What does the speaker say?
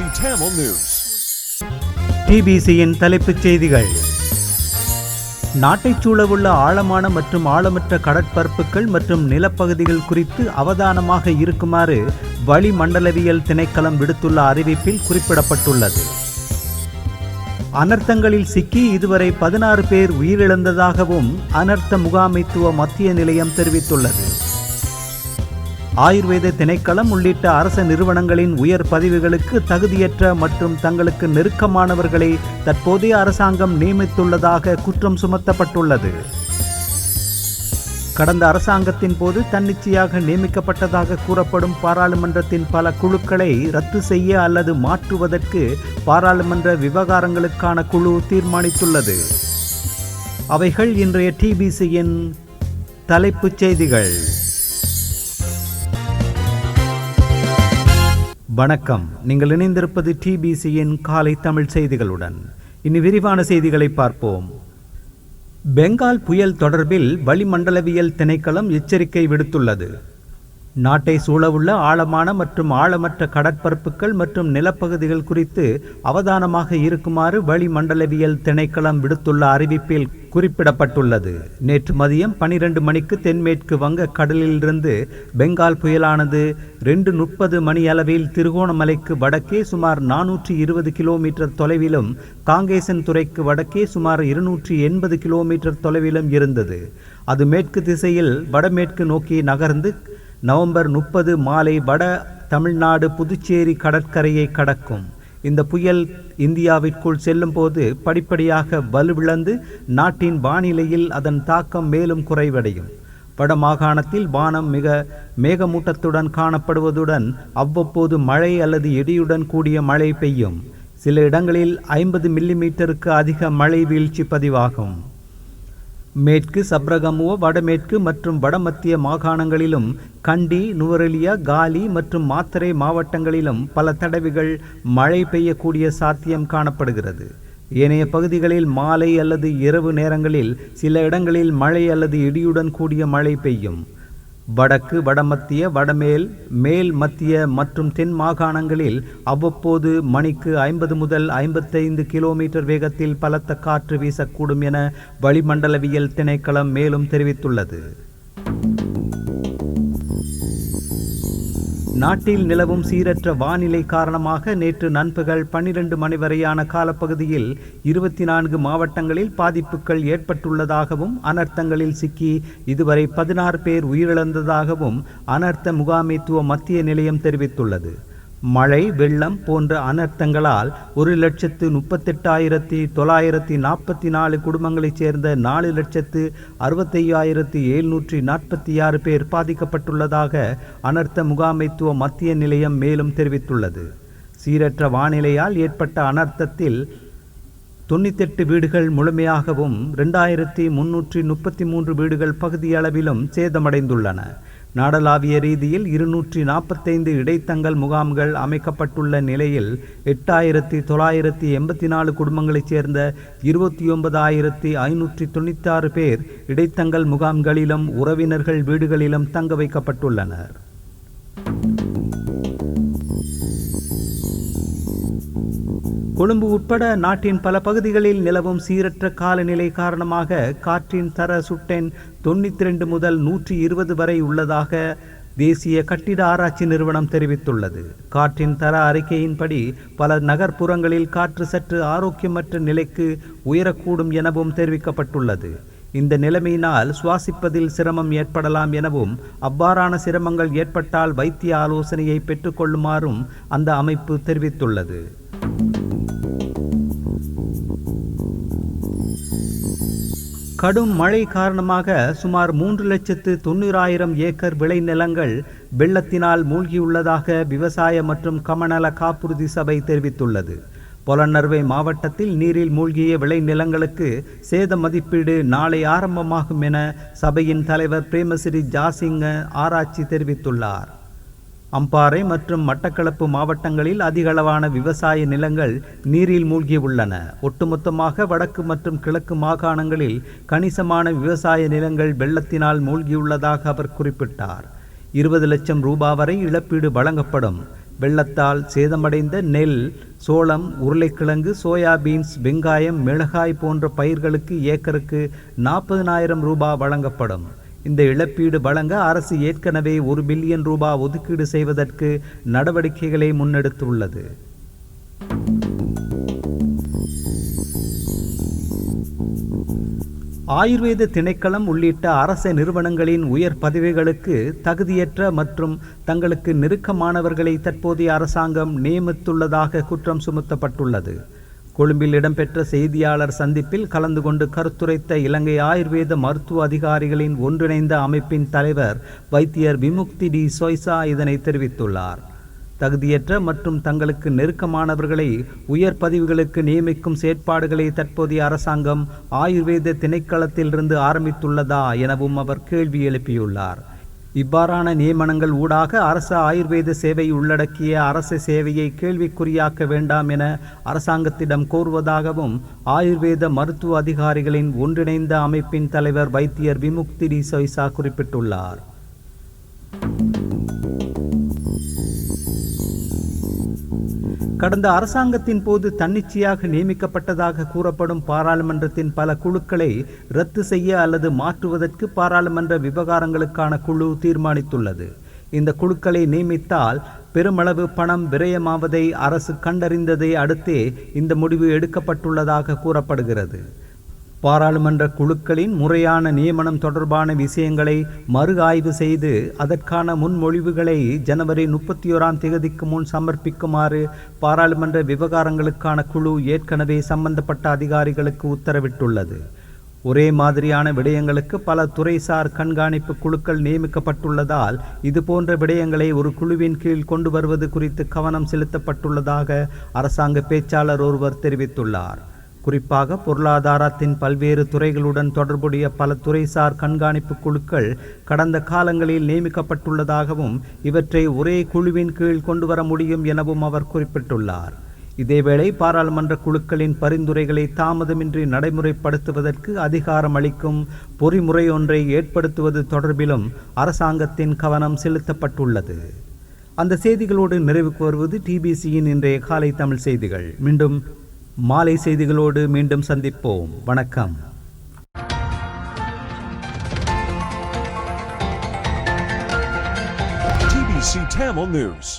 Tamil News. டிபிசியின் தலைப்புச் செய்திகள். நாட்டைச் சூழவுள்ள ஆழமான மற்றும் ஆழமற்ற கடற்பரப்புகள் மற்றும் நிலப்பகுதிகள் குறித்து அவதானமாக இருக்குமாறு வளிமண்டலவியல் திணைக்களம் விடுத்துள்ள அறிவிப்பில் குறிப்பிடப்பட்டுள்ளது. அனர்த்தங்களில் சிக்கி இதுவரை 16 பேர் உயிரிழந்ததாகவும் அனர்த்த முகாமைத்துவ மத்திய நிலையம் தெரிவித்துள்ளது. ஆயுர்வேத திணைக்களம் உள்ளிட்ட அரச நிறுவனங்களின் உயர் பதவிகளுக்கு தகுதியற்ற மற்றும் தங்களுக்கு நெருக்கமானவர்களை தற்போதைய அரசாங்கம் நியமித்துள்ளதாக குற்றம் சுமத்தப்பட்டுள்ளது. கடந்த அரசாங்கத்தின் போது தன்னிச்சையாக நியமிக்கப்பட்டதாக கூறப்படும் பாராளுமன்றத்தின் பல குழுக்களை ரத்து செய்ய அல்லது மாற்றுவதற்கு பாராளுமன்ற விவகாரங்களுக்கான குழு தீர்மானித்துள்ளது. அவைகள் இன்றைய டிபிசியின் தலைப்புச் செய்திகள். வணக்கம். நீங்கள் இணைந்திருப்பது டிபிசியின் காலை தமிழ் செய்திகளுடன். இனி விரிவான செய்திகளை பார்ப்போம். பெங்கால் புயல் தொடர்பில் வளிமண்டலவியல் திணைக்களம் எச்சரிக்கை விடுத்துள்ளது. நாட்டை சூழவுள்ள ஆழமான மற்றும் ஆழமற்ற கடற்பரப்புகள் மற்றும் நிலப்பகுதிகள் குறித்து அவதானமாக இருக்குமாறு வளிமண்டலவியல் திணைக்களம் விடுத்துள்ள அறிவிப்பில் குறிப்பிடப்பட்டுள்ளது. நேற்று மதியம் 12 மணிக்கு தென்மேற்கு வங்க கடலிலிருந்து பெங்கால் புயலானது 2:30 மணியளவில் திருகோணமலைக்கு வடக்கே சுமார் 420 கிலோமீட்டர் தொலைவிலும் காங்கேசன் துறைக்கு வடக்கே சுமார் 280 கிலோமீட்டர் தொலைவிலும் இருந்தது. அது மேற்கு திசையில் வடமேற்கு நோக்கி நகர்ந்து நவம்பர் 30 மாலை வட தமிழ்நாடு புதுச்சேரி கடற்கரையை கடக்கும். இந்த புயல் இந்தியாவிற்குள் செல்லும் போது படிப்படியாக வலுவிழந்து நாட்டின் வானிலையில் அதன் தாக்கம் மேலும் குறைவடையும். வட மாகாணத்தில் வானம் மிக மேகமூட்டத்துடன் காணப்படுவதுடன் அவ்வப்போது மழை அல்லது இடியுடன் கூடிய மழை பெய்யும். சில இடங்களில் 50 மில்லிமீட்டருக்கு அதிக மழை வீழ்ச்சி பதிவாகும். மேற்கு சப்ரகமுவ வடமேற்கு மற்றும் வடமத்திய மாகாணங்களிலும் கண்டி, நுவரெலியா, காலி மற்றும் மாத்தறை மாவட்டங்களிலும் பல தடவைகள் மழை பெய்யக்கூடிய சாத்தியம் காணப்படுகிறது. ஏனைய பகுதிகளில் மாலை அல்லது இரவு நேரங்களில் சில இடங்களில் மழை அல்லது இடியுடன் கூடிய மழை பெய்யும். வடக்கு, வடமத்திய, வடமேல், மேல் மத்திய மற்றும் தென் மாகாணங்களில் அவ்வப்போது மணிக்கு 50 முதல் 55 கிலோமீட்டர் வேகத்தில் பலத்த காற்று வீசக்கூடும் என வளிமண்டலவியல் திணைக்களம் மேலும் தெரிவித்துள்ளது. நாட்டில் நிலவும் சீரற்ற வானிலை காரணமாக நேற்று நண்பகல் 12 மணி வரையான காலப்பகுதியில் 24 மாவட்டங்களில் பாதிப்புகள் ஏற்பட்டுள்ளதாகவும் அனர்த்தங்களில் சிக்கி இதுவரை 16 பேர் உயிரிழந்ததாகவும் அனர்த்த முகாமைத்துவ மத்திய நிலையம் தெரிவித்துள்ளது. மழை, வெள்ளம் போன்ற அனர்த்தங்களால் 1,38,944 குடும்பங்களைச் சேர்ந்த 4,65,746 பேர் பாதிக்கப்பட்டுள்ளதாக அனர்த்த முகாமைத்துவ மத்திய நிலையம் மேலும் தெரிவித்துள்ளது. சீரற்ற வானிலையால் ஏற்பட்ட அனர்த்தத்தில் 98 வீடுகள் முழுமையாகவும் 2,333 வீடுகள் பகுதியளவிலும் சேதமடைந்துள்ளன. நாடளாவிய ரீதியில் 245 இடைத்தங்கல் முகாம்கள் அமைக்கப்பட்டுள்ள நிலையில் 8,984 குடும்பங்களைச் சேர்ந்த 29,596 பேர் இடைத்தங்கல் முகாம்களிலும் உறவினர்கள் வீடுகளிலும் தங்க வைக்கப்பட்டுள்ளனர். கொழும்பு உட்பட நாட்டின் பல பகுதிகளில் நிலவும் சீரற்ற காலநிலை காரணமாக காற்றின் தர சுட்டெண் 92 முதல் 120 வரை உள்ளதாக தேசிய கட்டிட ஆராய்ச்சி நிறுவனம் தெரிவித்துள்ளது. காற்றின் தர அறிக்கையின்படி பல நகர்ப்புறங்களில் காற்று சற்று ஆரோக்கியமற்ற நிலைக்கு உயரக்கூடும் எனவும் தெரிவிக்கப்பட்டுள்ளது. இந்த நிலைமையினால் சுவாசிப்பதில் சிரமம் ஏற்படலாம் எனவும் அவ்வாறான சிரமங்கள் ஏற்பட்டால் வைத்திய ஆலோசனையை பெற்றுக்கொள்ளுமாறும் அந்த அமைப்பு தெரிவித்துள்ளது. கடும் மழை காரணமாக சுமார் 3,90,000 ஏக்கர் விளைநிலங்கள் வெள்ளத்தினால் மூழ்கியுள்ளதாக விவசாய மற்றும் கமநல காப்புறுதி சபை தெரிவித்துள்ளது. பொலன்னறுவை மாவட்டத்தில் நீரில் மூழ்கிய விளைநிலங்களுக்கு சேத மதிப்பீடு நாளை ஆரம்பமாகும் என சபையின் தலைவர் பிரேமசிறி ஜாசிங்க ஆராய்ச்சி தெரிவித்துள்ளார். அம்பாறை மற்றும் மட்டக்களப்பு மாவட்டங்களில் அதிகளவான விவசாய நிலங்கள் நீரில் மூழ்கியுள்ளன. ஒட்டுமொத்தமாக வடக்கு மற்றும் கிழக்கு மாகாணங்களில் கணிசமான விவசாய நிலங்கள் வெள்ளத்தினால் மூழ்கியுள்ளதாக அவர் குறிப்பிட்டார். 20 லட்சம் ரூபாய் வரை இழப்பீடு வழங்கப்படும். வெள்ளத்தால் சேதமடைந்த நெல், சோளம், உருளைக்கிழங்கு, சோயாபீன்ஸ், வெங்காயம், மிளகாய் போன்ற பயிர்களுக்கு ஏக்கருக்கு 40,000 ரூபாய் வழங்கப்படும். இந்த இழப்பீடு வழங்க அரசு ஏற்கனவே 1 பில்லியன் ரூபாய் ஒதுக்கீடு செய்வதற்கு நடவடிக்கைகளை முன்னெடுத்துள்ளது. ஆயுர்வேத திணைக்களம் உள்ளிட்ட அரச நிறுவனங்களின் உயர் பதவிகளுக்கு தகுதியற்ற மற்றும் தங்களுக்கு நெருக்கமானவர்களை தற்போதைய அரசாங்கம் நியமித்துள்ளதாக குற்றம் சுமத்தப்பட்டுள்ளது. கொழும்பில் இடம்பெற்ற செய்தியாளர் சந்திப்பில் கலந்து கொண்டு கருத்துரைத்த இலங்கை ஆயுர்வேத மருத்துவ அதிகாரிகளின் ஒன்றிணைந்த அமைப்பின் தலைவர் வைத்தியர் விமுக்தி டி சொய்சா இதனை தெரிவித்துள்ளார். தகுதியற்ற மற்றும் தங்களுக்கு நெருக்கமானவர்களை உயர் பதவிகளுக்கு நியமிக்கும் செயற்பாடுகளை தற்போதைய அரசாங்கம் ஆயுர்வேத திணைக்களத்திலிருந்து ஆரம்பித்துள்ளதா எனவும் அவர் கேள்வி எழுப்பியுள்ளார். இவ்வாறான நியமனங்கள் ஊடாக அரசு ஆயுர்வேத சேவை உள்ளடக்கிய அரசு சேவையை கேள்விக்குறியாக்க வேண்டாம் என அரசாங்கத்திடம் கோருவதாகவும் ஆயுர்வேத மருத்துவ அதிகாரிகளின் ஒன்றிணைந்த அமைப்பின் தலைவர் வைத்தியர் விமுக்தி டி சொய்சா குறிப்பிட்டுள்ளார். கடந்த அரசாங்கத்தின் போது தன்னிச்சையாக நியமிக்கப்பட்டதாக கூறப்படும் பாராளுமன்றத்தின் பல குழுக்களை ரத்து செய்ய அல்லது மாற்றுவதற்கு பாராளுமன்ற விவகாரங்களுக்கான குழு தீர்மானித்துள்ளது. இந்த குழுக்களை நியமித்தால் பெருமளவு பணம் விரயமாவதை அரசு கண்டறிந்ததை அடுத்தே இந்த முடிவு எடுக்கப்பட்டுள்ளதாக கூறப்படுகிறது. பாராளுமன்ற குழுக்களின் முறையான நியமனம் தொடர்பான விஷயங்களை மறு ஆய்வு செய்து அதற்கான முன்மொழிவுகளை ஜனவரி 31 முன் சமர்ப்பிக்குமாறு பாராளுமன்ற விவகாரங்களுக்கான குழு ஏற்கனவே சம்பந்தப்பட்ட அதிகாரிகளுக்கு உத்தரவிட்டுள்ளது. ஒரே மாதிரியான விடயங்களுக்கு பல துறைசார் கண்காணிப்பு குழுக்கள் நியமிக்கப்பட்டுள்ளதால் இதுபோன்ற விடயங்களை ஒரு குழுவின் கீழ் கொண்டு வருவது குறித்து கவனம் செலுத்தப்பட்டுள்ளதாக அரசாங்க பேச்சாளர் ஒருவர் தெரிவித்துள்ளார். குறிப்பாக பொருளாதாரத்தின் பல்வேறு துறைகளுடன் தொடர்புடைய பல துறைசார் கண்காணிப்பு குழுக்கள் கடந்த காலங்களில் நியமிக்கப்பட்டுள்ளதாகவும் இவற்றை ஒரே குழுவின் கீழ் கொண்டு வர முடியும் எனவும் அவர் குறிப்பிட்டுள்ளார். இதேவேளை பாராளுமன்ற குழுக்களின் பரிந்துரைகளை தாமதமின்றி நடைமுறைப்படுத்துவதற்கு அதிகாரம் அளிக்கும் பொறிமுறை ஒன்றை ஏற்படுத்துவது தொடர்பிலும் அரசாங்கத்தின் கவனம் செலுத்தப்பட்டுள்ளது. அந்த செய்திகளோடு நிறைவுக்கு வருவது டிபிசியின் இன்றைய காலை தமிழ் செய்திகள். மீண்டும் மாலை செய்திகளோடு மீண்டும் சந்திப்போம். வணக்கம். TBC Tamil News.